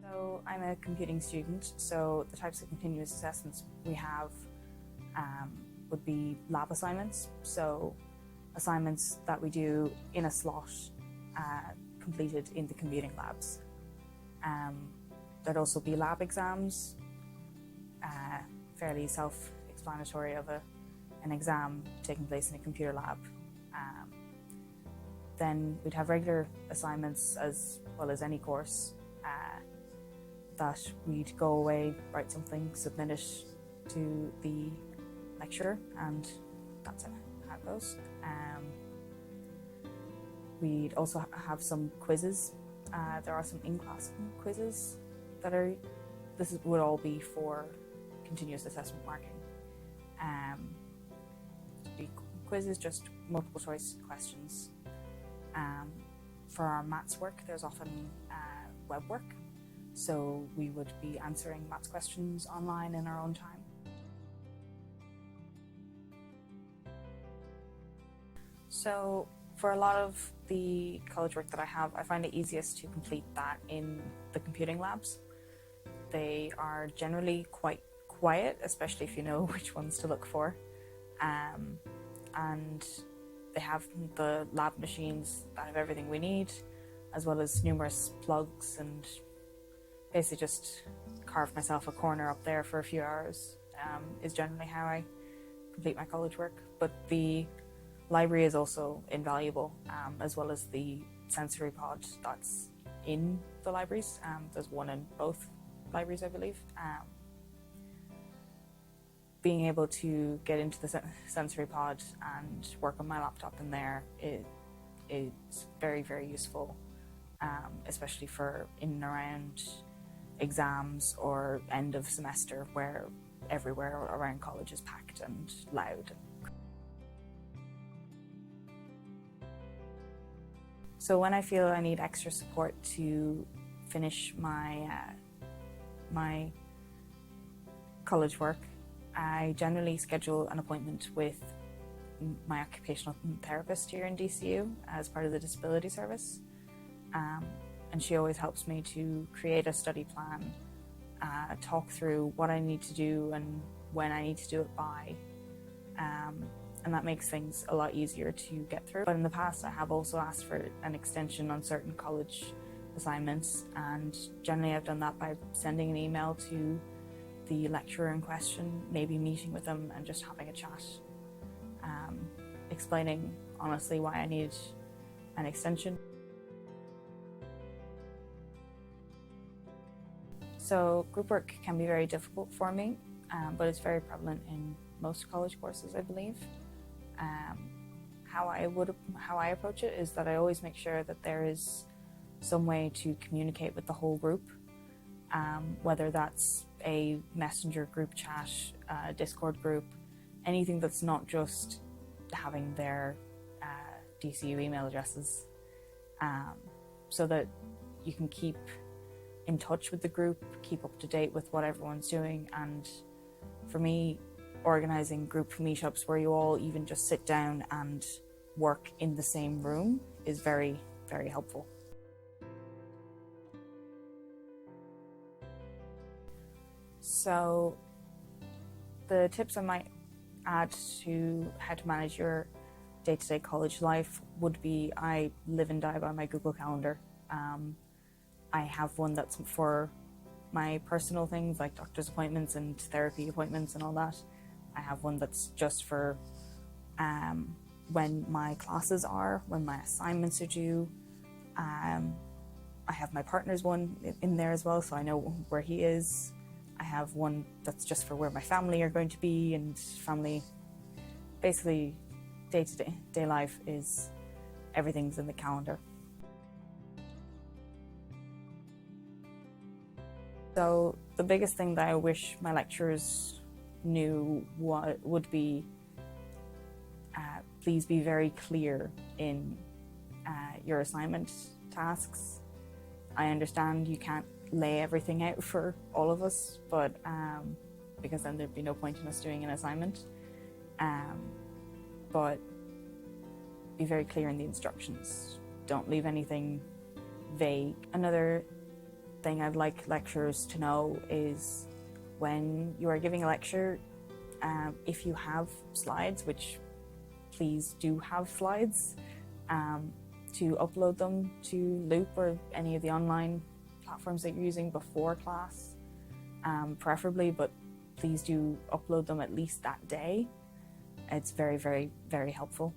So I'm a computing student, so the types of continuous assessments we have would be lab assignments, so assignments that we do in a slot completed in the computing labs. There'd also be lab exams, fairly self-explanatory of an exam taking place in a computer lab. Then we'd have regular assignments as well as any course that we'd go away, write something, submit it to the lecturer, and that's how it goes. We'd also have some quizzes. There are some in-class quizzes that would all be for continuous assessment marking. The quizzes, just multiple choice questions. For our maths work, there's often web work, so we would be answering maths questions online in our own time. So for a lot of the college work that I have, I find it easiest to complete that in the computing labs. They are generally quite quiet, especially if you know which ones to look for. And they have the lab machines that have everything we need, as well as numerous plugs, and basically just carve myself a corner up there for a few hours is generally how I complete my college work. But the library is also invaluable, as well as the sensory pod that's in the libraries. There's one in both libraries, I believe. Being able to get into the sensory pod and work on my laptop in there is very, very useful, especially for in and around exams or end of semester, where everywhere around college is packed and loud. So when I feel I need extra support to finish my my college work, I generally schedule an appointment with my occupational therapist here in DCU as part of the disability service. And she always helps me to create a study plan, talk through what I need to do and when I need to do it by. And that makes things a lot easier to get through. But in the past, I have also asked for an extension on certain college assignments, and generally I've done that by sending an email to the lecturer in question, maybe meeting with them and just having a chat, explaining honestly why I need an extension. So group work can be very difficult for me, but it's very prevalent in most college courses, I believe. How I approach it is that I always make sure that there is some way to communicate with the whole group, whether that's a messenger group chat, Discord group, anything that's not just having their DCU email addresses, so that you can keep in touch with the group, keep up to date with what everyone's doing. And for me, organising group meetups where you all even just sit down and work in the same room is very, very helpful. So the tips I might add to how to manage your day-to-day college life would be, I live and die by my Google Calendar. I have one that's for my personal things like doctor's appointments and therapy appointments and all that. I have one that's just for when my classes are, when my assignments are due. I have my partner's one in there as well, so I know where he is. I have one that's just for where my family are going to be, and family, basically day-to-day life is everything's in the calendar. So the biggest thing that I wish my lecturers knew would be, please be very clear in your assignment tasks. I understand you can't lay everything out for all of us, but because then there'd be no point in us doing an assignment. But be very clear in the instructions. Don't leave anything vague. Another thing I'd like lecturers to know is when you are giving a lecture, if you have slides, which please do have slides, to upload them to Loop or any of the online platforms that you're using before class, preferably, but please do upload them at least that day. It's very, very, very helpful.